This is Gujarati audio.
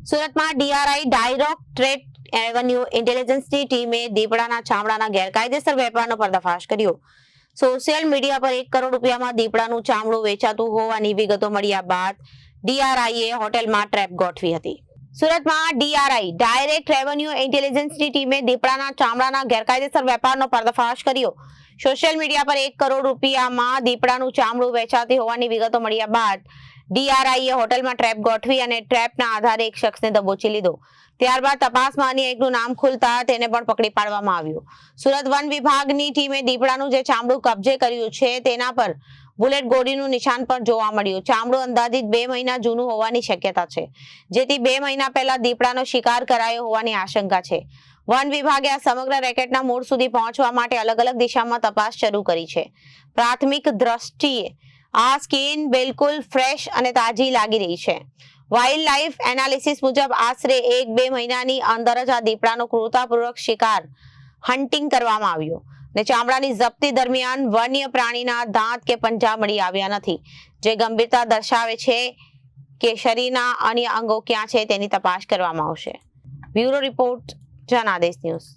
સુરતમાં ડીઆરઆઈ ડાયરેક્ટરેટ રેવન્યુ ઇન્ટેલિજન્સની ટીમે દીપડાના ચામડાના ગેરકાયદેસર વેપારનો પર્દાફાશ કર્યો. સોશિયલ મીડિયા પર 1 કરોડ રૂપિયામાં દીપડાનું ચામડું વેચાતું હોવાની વિગતો મળ્યા બાદ ડીઆરઆઈએ હોટેલમાં ટ્રેપ ગોઠવી હતી. સુરતમાં ડીઆરઆઈ ડાયરેક્ટ રેવન્યુ ઇન્ટેલિજન્સની ટીમે દીપડાના ચામડાના ગેરકાયદેસર વેપારનો પર્દાફાશ કર્યો. સોશિયલ મીડિયા પર 1 કરોડ રૂપિયામાં દીપડાનું ચામડું વેચાતી હોવાની વિગતો મળ્યા બાદ ડીઆરઆઈએ હોટલમાં ટ્રેપ ગોઠવી અને ટ્રેપના આધારે એક શખ્સને દબોચી લીધો. ત્યારબાદ તપાસમાં અન્ય એકનું નામ ખુલતા તેને પણ પકડી પાડવામાં આવ્યું. સુરત વન વિભાગની ટીમે દીપડાનું જે ચામડું કબજે કર્યું છે તેના પર બુલેટ ગોળીનું નિશાન પણ જોવા મળ્યું. ચામડું અંદાજિત 2 મહિના જૂનું હોવાની શક્યતા છે, જેથી 2 મહિના પહેલા દીપડાનો શિકાર કરાયો હોવાની આશંકા છે. વન વિભાગે આ સમગ્ર રેકેટના મૂળ સુધી પહોંચવા માટે અલગ અલગ દિશામાં તપાસ શરૂ કરી છે. પ્રાથમિક દ્રષ્ટિએ આ સ્કીન બિલકુલ ફ્રેશ અને તાજી લાગી રહી છે. વાઇલ્ડ લાઇફ એનાલિસિસ મુજબ આશરે 1-2 મહિનાની અંદર જ આ દીપડાનો ક્રૂરતાપૂર્વક શિકાર હન્ટિંગ કરવામાં આવ્યો ને ચામડાની જપ્તી દરમિયાન વન્ય પ્રાણીના દાંત કે પંજા મળી આવ્યા નથી, જે ગંભીરતા દર્શાવે છે કે શરીરના અન્ય અંગો ક્યાં છે તેની તપાસ કરવામાં આવશે. Bureau report, Janadesh news.